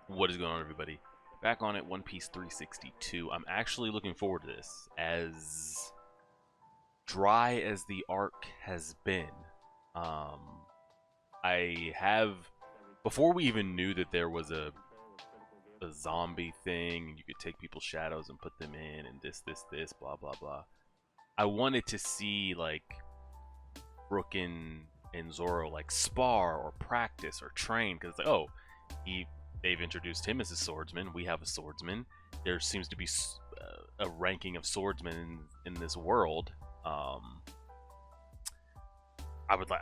What is going on, everybody? Back on it, One Piece 362. I'm actually looking forward to this. As dry as the arc has been, I have, before we even knew that there was a zombie thing, and you could take people's shadows and put them in, and this, blah, blah, blah. I wanted to see, like, Brooke and Zoro, like, spar or practice or train, because it's like, oh, they've introduced him as a swordsman. We have a swordsman. There seems to be a ranking of swordsmen in this world. I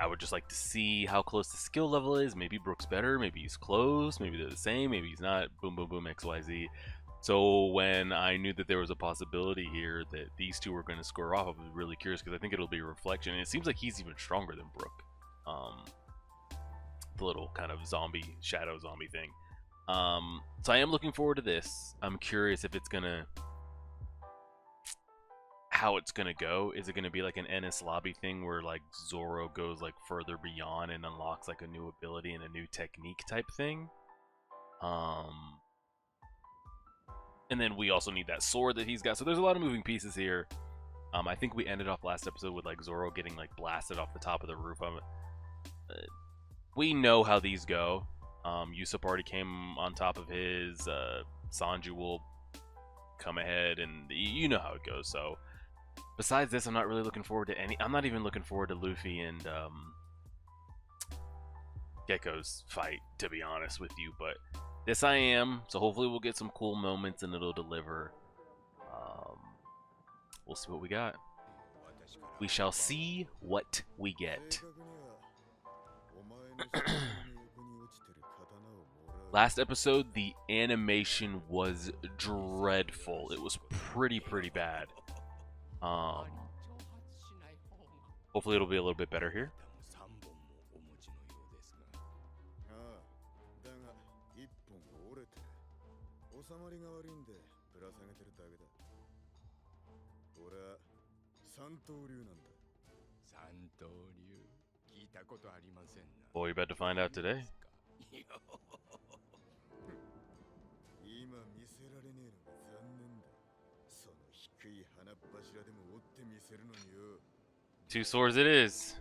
would just like to see how close the skill level is. Maybe Brooke's better. Maybe he's close. Maybe they're the same. Maybe he's not. Boom, boom, boom. XYZ. So when I knew that there was a possibility here that these two were going to square off, I was really curious because I think it'll be a reflection. And it seems like he's even stronger than Brooke. The little kind of shadow zombie thing. So I am looking forward to this. I'm curious if it's gonna, how it's gonna go. Is it gonna be like an Ennis Lobby thing where like Zoro goes like further beyond and unlocks like a new ability and a new technique type thing? And then we also need that sword that he's got. So there's a lot of moving pieces here. I think we ended off last episode with like Zoro getting like blasted off the top of the roof. We know how these go. Usopp already came on top of his. Sanji will come ahead, and you know how it goes. So, besides this, I'm not really looking forward to any. I'm not even looking forward to Luffy and Gecko's fight, to be honest with you. But this I am. So hopefully we'll get some cool moments, and it'll deliver. We'll see what we got. We shall see what we get. Last episode, the animation was dreadful. It was pretty bad. Hopefully it'll be a little bit better here. Boy, you're about to find out today. Two swords it is.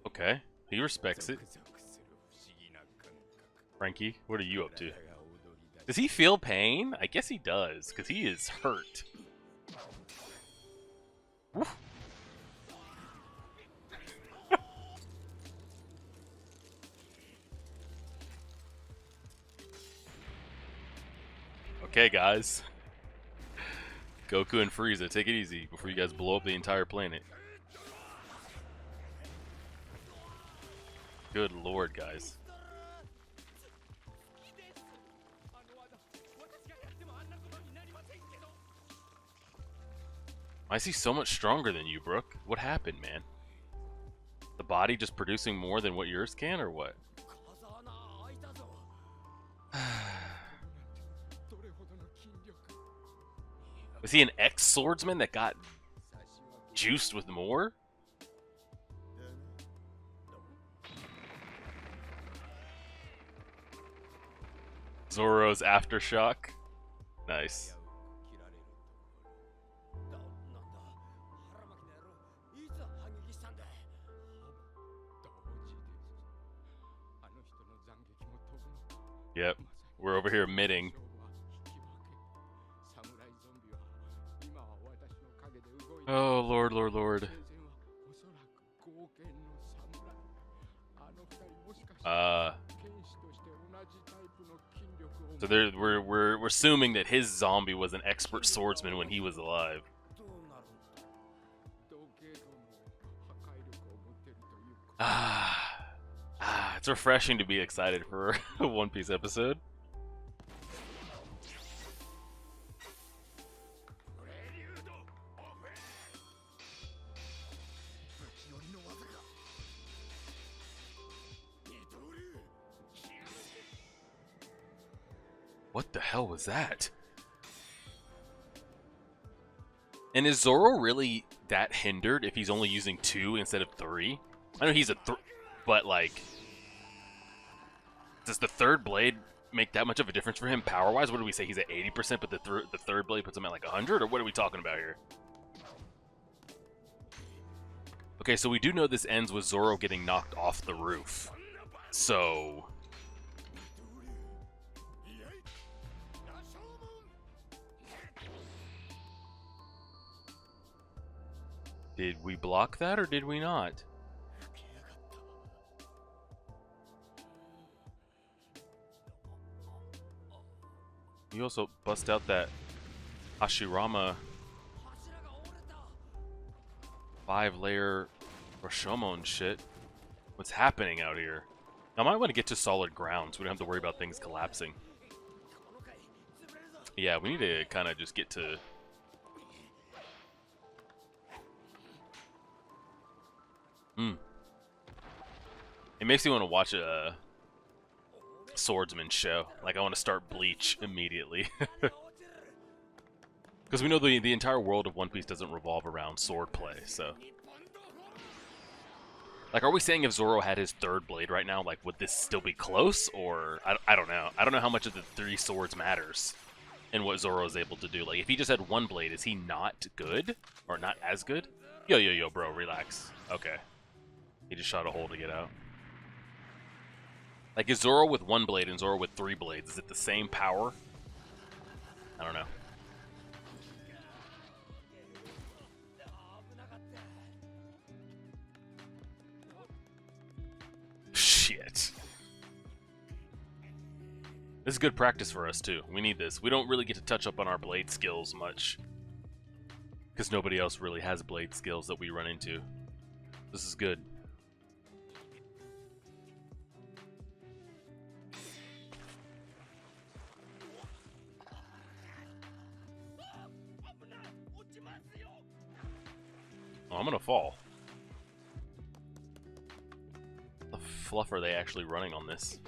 Okay, he respects it. Frankie, what are you up to? Does he feel pain? I guess he does, because he is hurt. Woof. Okay, guys. Goku and Frieza, take it easy before you guys blow up the entire planet. Good lord, guys. Why is he so much stronger than you, Brooke? What happened, man? The body just producing more than what yours can, or what? Was he an ex-swordsman that got juiced with more? Zoro's aftershock. Nice. Yep, we're over here admitting. Oh, Lord. So we're assuming that his zombie was an expert swordsman when he was alive. It's refreshing to be excited for a One Piece episode. What the hell was that? And is Zoro really that hindered if he's only using 2 instead of 3? I know he's a but like, does the third blade make that much of a difference for him power-wise? What do we say? He's at 80%, but the third blade puts him at like 100, or what are we talking about here? Okay, so we do know this ends with Zoro getting knocked off the roof. So did we block that or did we not? You also bust out that Hashirama 5-layer Rashomon shit. What's happening out here? I might want to get to solid ground so we don't have to worry about things collapsing. Yeah, we need to kind of just get to... It makes me want to watch a swordsman show. Like, I want to start Bleach immediately. Because we know the entire world of One Piece doesn't revolve around swordplay, so... Like, are we saying if Zoro had his third blade right now, like, would this still be close? Or, I don't know. I don't know how much of the 3 swords matters in what Zoro is able to do. Like, if he just had 1 blade, is he not good? Or not as good? Yo, bro, relax. Okay. He just shot a hole to get out. Like, is Zoro with 1 blade and Zoro with 3 blades, is it the same power? I don't know. Shit. This is good practice for us, too. We need this. We don't really get to touch up on our blade skills much. Because nobody else really has blade skills that we run into. This is good. Oh, I'm gonna fall. The fluff are they actually running on this?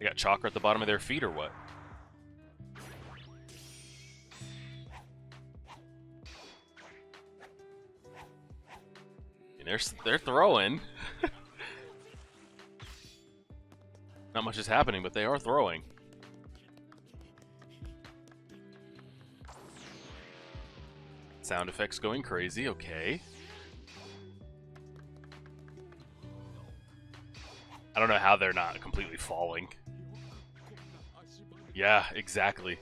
They got chakra at the bottom of their feet or what? And they're throwing. Not much is happening, but they are throwing. Sound effects going crazy, okay. I don't know how they're not completely falling. Yeah, exactly.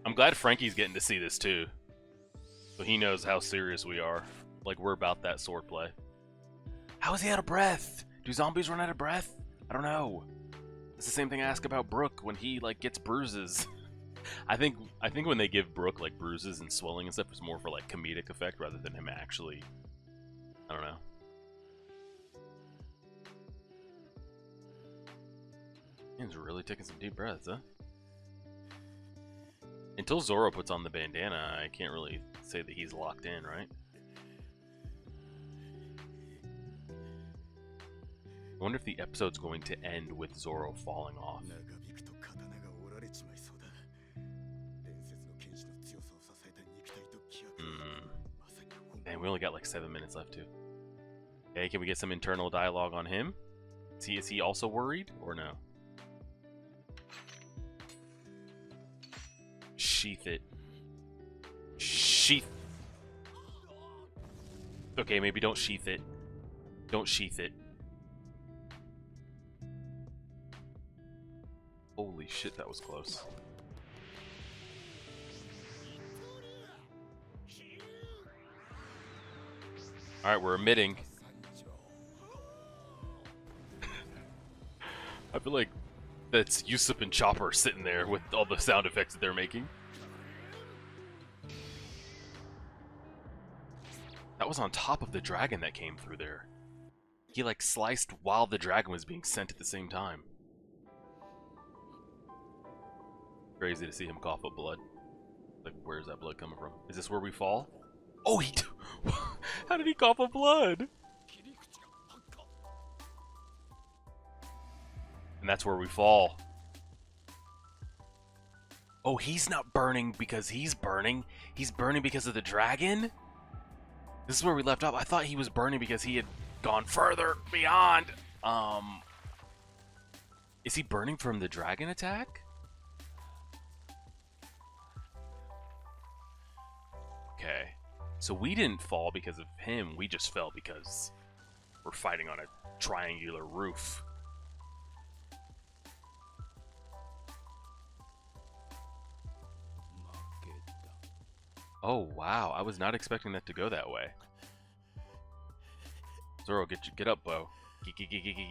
I'm glad Frankie's getting to see this too. So he knows how serious we are. Like, we're about that swordplay. How is he out of breath? Do zombies run out of breath? I don't know. It's the same thing I ask about Brooke when he, like, gets bruises. I think when they give Brooke, like, bruises and swelling and stuff, it's more for, like, comedic effect rather than him actually... I don't know. He's really taking some deep breaths, huh? Until Zoro puts on the bandana, I can't really say that he's locked in, right? I wonder if the episode's going to end with Zoro falling off. Man, we only got like 7 minutes left, too. Okay, can we get some internal dialogue on him? Is he also worried, or no? Sheath it. Sheath. Okay, maybe don't sheath it. Don't sheath it. Holy shit, that was close. Alright, we're emitting. I feel like that's Usopp and Chopper sitting there with all the sound effects that they're making. That was on top of the dragon that came through there. He like sliced while the dragon was being sent at the same time. Crazy to see him cough up blood. Like, where's that blood coming from? Is this where we fall? Oh, how did he cough up blood? And that's where we fall. Oh, he's not burning because he's burning. He's burning because of the dragon? This is where we left off. I thought he was burning because he had gone further beyond. Is he burning from the dragon attack? Okay. So we didn't fall because of him. We just fell because we're fighting on a triangular roof. Oh, wow. I was not expecting that to go that way. Zoro, get up, Bo.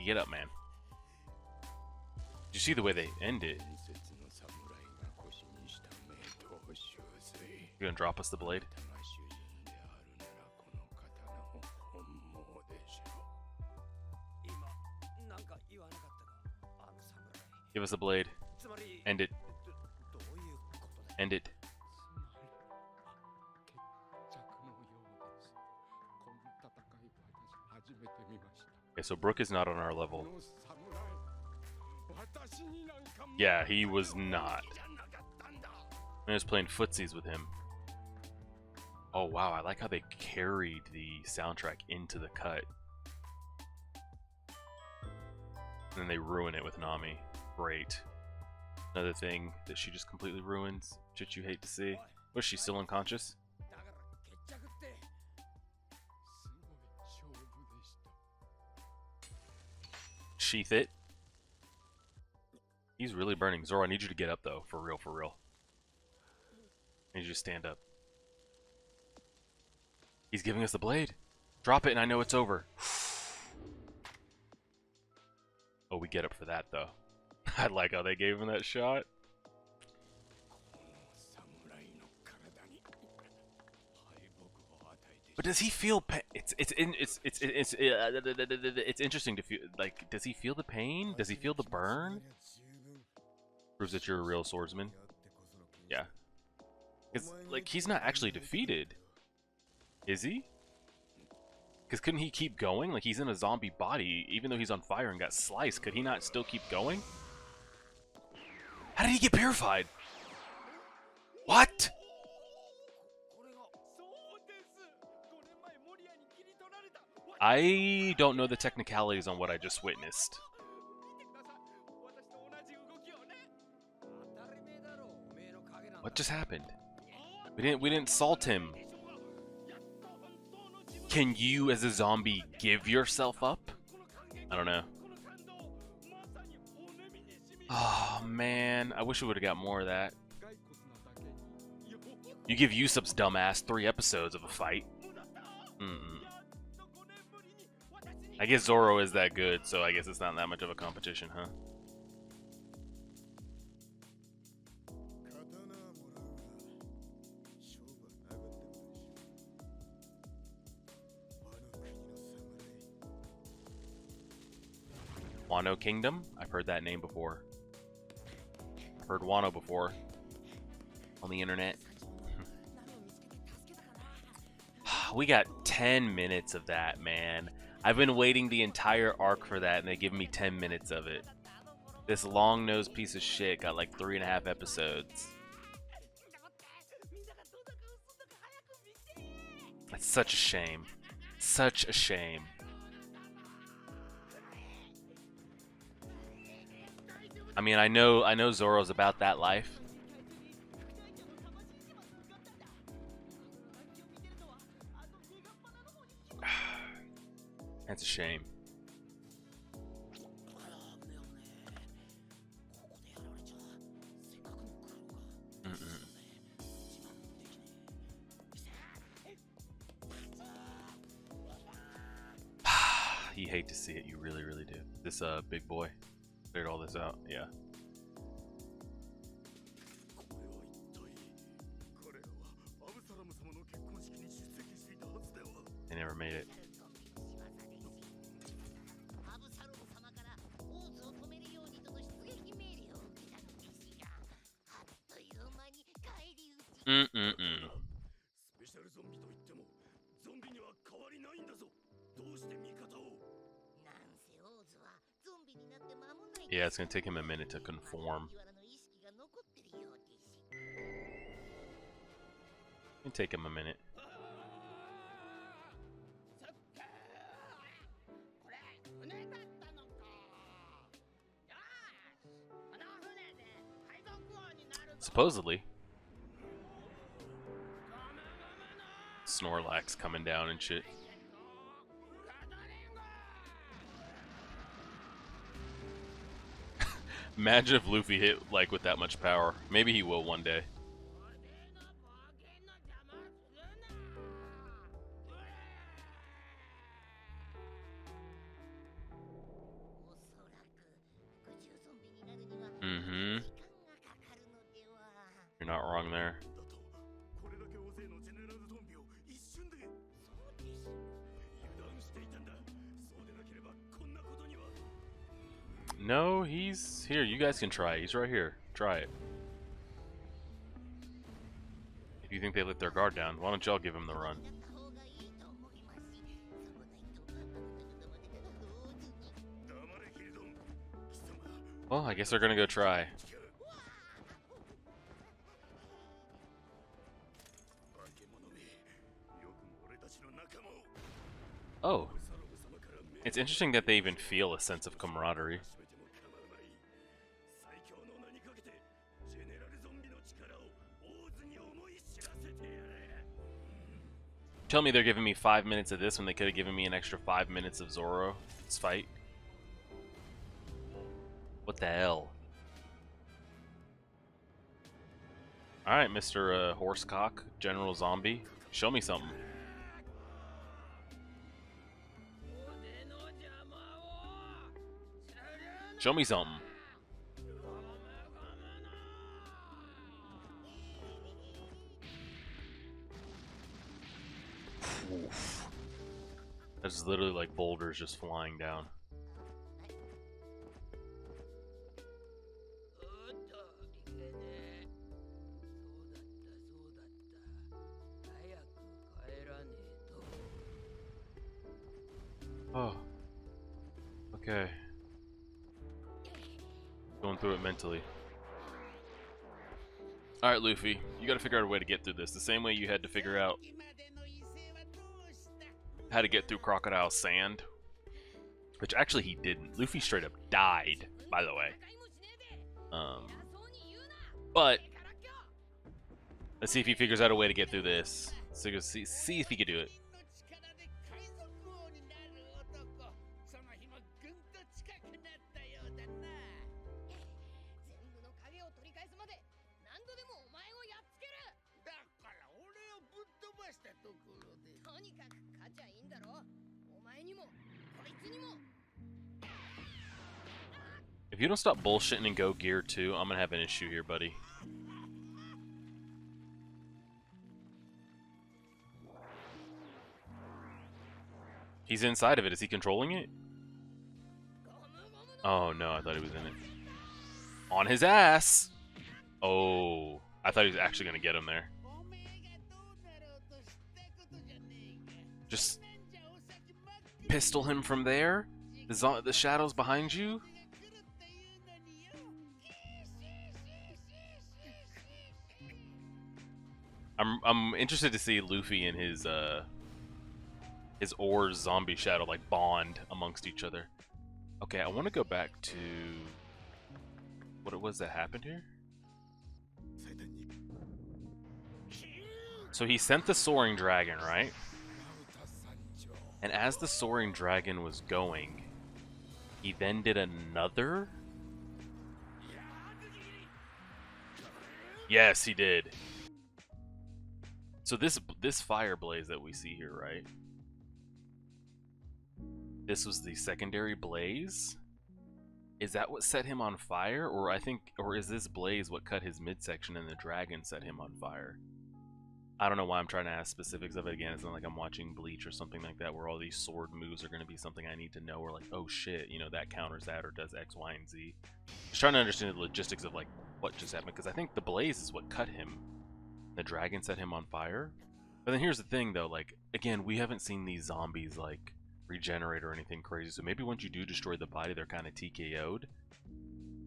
Get up, man. Did you see the way they end it? You gonna drop us the blade? Give us the blade. End it. End it. Okay, so Brooke is not on our level. Yeah, he was not. I was playing footsies with him. Oh wow, I like how they carried the soundtrack into the cut. And then they ruin it with Nami. Great. Another thing that she just completely ruins. Shit you hate to see. Was she still unconscious? Sheath it. He's really burning. Zoro, I need you to get up though. For real, for real. I need you to stand up. He's giving us the blade. Drop it and I know it's over. Oh, we get up for that though. I like how they gave him that shot. But does he feel pain? It's interesting to feel. Like, does he feel the pain? Does he feel the burn? Proves that you're a real swordsman. Yeah. Because like he's not actually defeated, is he? Because couldn't he keep going? Like he's in a zombie body, even though he's on fire and got sliced. Could he not still keep going? How did he get purified? What? I don't know the technicalities on what I just witnessed. What just happened? We didn't salt him. Can you as a zombie give yourself up? I don't know. Oh man, I wish we would have got more of that. You give Yusup's dumbass 3 episodes of a fight. I guess Zoro is that good, so I guess it's not that much of a competition, huh? Wano Kingdom? I've heard that name before. I've heard Wano before. On the internet. We got 10 minutes of that, man. I've been waiting the entire arc for that, and they give me 10 minutes of it. This long-nosed piece of shit got like 3.5 episodes. That's such a shame. Such a shame. I mean, I know Zoro's about that life. That's a shame. You hate to see it, you really, really do. This big boy figured all this out, yeah. They never made it. Yeah, it's gonna take him a minute to conform. It'll take him a minute. Supposedly. Snorlax coming down and shit. Imagine if Luffy hit like with that much power. Maybe he will one day. Mm-hmm. You're not wrong there. No, he's here. You guys can try it. He's right here. Try it. If you think they let their guard down, why don't y'all give him the run? Well, I guess they're gonna go try. Oh. It's interesting that they even feel a sense of camaraderie. Tell me they're giving me 5 minutes of this when they could have given me an extra 5 minutes of Zoro. This fight. What the hell? Alright, Mr. Horsecock, General Zombie. Show me something. Show me something. Oof. That's literally like boulders just flying down. Oh. Okay. Going through it mentally. Alright, Luffy. You gotta figure out a way to get through this. The same way you had to figure out how to get through Crocodile Sand. Which actually he didn't. Luffy straight up died, by the way. But let's see if he figures out a way to get through this. So see if he can do it. If you don't stop bullshitting and go gear 2, I'm gonna have an issue here, buddy. He's inside of it. Is he controlling it? Oh no, I thought he was in it. On his ass! Oh, I thought he was actually gonna get him there. Just pistol him from there? The shadows behind you? I'm interested to see Luffy and his Oars zombie shadow like bond amongst each other. Okay, I want to go back to what it was that happened here. So he sent the soaring dragon, right? And as the soaring dragon was going, he then did another. Yes, he did. So this fire blaze that we see here, right? This was the secondary blaze. Is that what set him on fire, or is this blaze what cut his midsection and the dragon set him on fire? I don't know why I'm trying to ask specifics of it again. It's not like I'm watching Bleach or something like that, where all these sword moves are going to be something I need to know, or like, oh shit, you know, that counters that or does X, Y, and Z. Just trying to understand the logistics of like what just happened, because I think the blaze is what cut him. The dragon set him on fire. But then here's the thing though, like, again, we haven't seen these zombies like regenerate or anything crazy, so maybe once you do destroy the body, they're kind of TKO'd.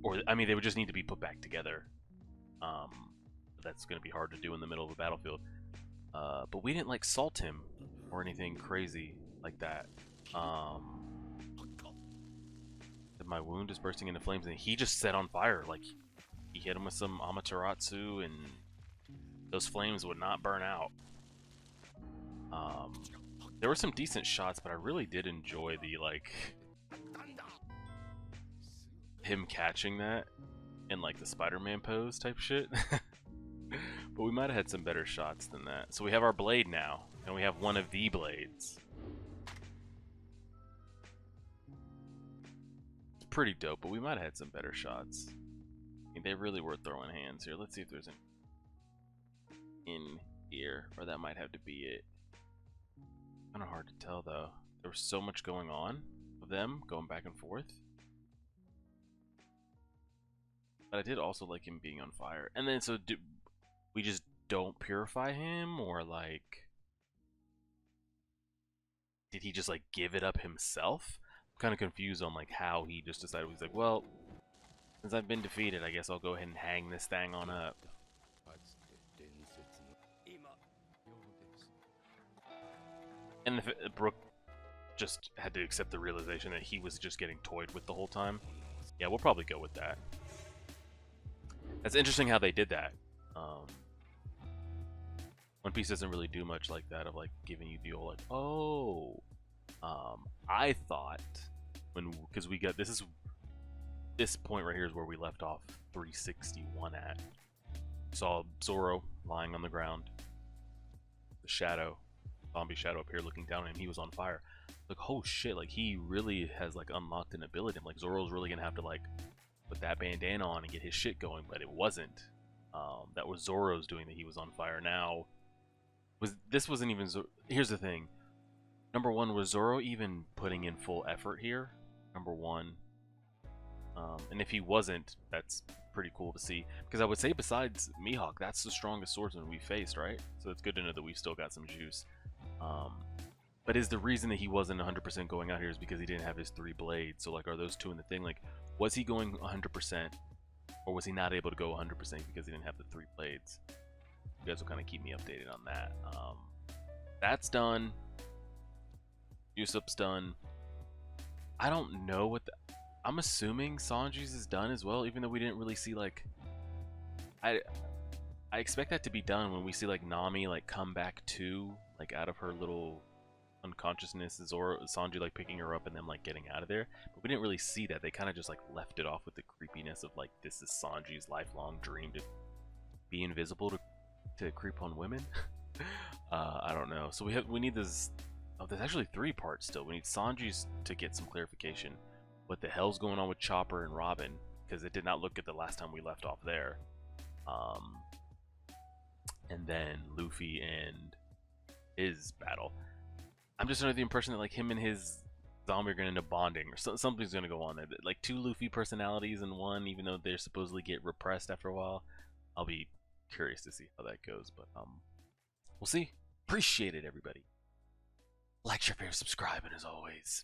Or, I mean, they would just need to be put back together. that's going to be hard to do in the middle of a battlefield. But we didn't like salt him or anything crazy like that. My wound is bursting into flames, and he just set on fire. Like, he hit him with some Amaterasu, and those flames would not burn out. There were some decent shots, but I really did enjoy the, like, him catching that in, like, the Spider-Man pose type shit. But we might have had some better shots than that. So we have our blade now, and we have one of the blades. It's pretty dope, but we might have had some better shots. I mean, they really were throwing hands here. Let's see if there's an in here, or that might have to be it. Kind of hard to tell, though. There was so much going on of them going back and forth. But I did also like him being on fire. And then, so we just don't purify him, or like, did he just like give it up himself? I'm kind of confused on like how he just decided. He's like, well, since I've been defeated, I guess I'll go ahead and hang this thing on up. And if Brooke just had to accept the realization that he was just getting toyed with the whole time. Yeah, we'll probably go with that. That's interesting how they did that. One Piece doesn't really do much like that, of like giving you the old like, oh. I thought because we got this point right here is where we left off 361 at. Saw Zoro lying on the ground. The shadow, zombie shadow up here looking down at him. He was on fire. Like, oh shit! Like, he really has like unlocked an ability. Like, Zoro's really gonna have to like put that bandana on and get his shit going, but it wasn't. That was Zoro's doing that. He was on fire. Now, this wasn't even here's the thing. Number one, was Zoro even putting in full effort here? Number one. And if he wasn't, that's pretty cool to see. Because I would say besides Mihawk, that's the strongest swordsman we faced, right? So it's good to know that we've still got some juice. But is the reason that he wasn't 100% going out here is because he didn't have his 3 blades. So like, are those 2 in the thing? Like, was he going 100%? Or was he not able to go 100% because he didn't have the 3 blades? You guys will kind of keep me updated on that. That's done. Usopp's done. I don't know what I'm assuming Sanji's is done as well, even though we didn't really see like I expect that to be done when we see like Nami like come back to like out of her little unconsciousness, Zoro Sanji like picking her up and then like getting out of there. But we didn't really see that. They kind of just like left it off with the creepiness of like this is Sanji's lifelong dream to be invisible to creep on women. I don't know. So we need this. Oh, there's actually 3 parts still. We need Sanji's to get some clarification. What the hell's going on with Chopper and Robin? Because it did not look good the last time we left off there. And then Luffy and his battle. I'm just under the impression that like him and his zombie are going to end up bonding, or something's going to go on there. Like 2 Luffy personalities in one, even though they supposedly get repressed after a while. I'll be curious to see how that goes, but we'll see. Appreciate it, everybody. Like, share, favorite, subscribe, and as always,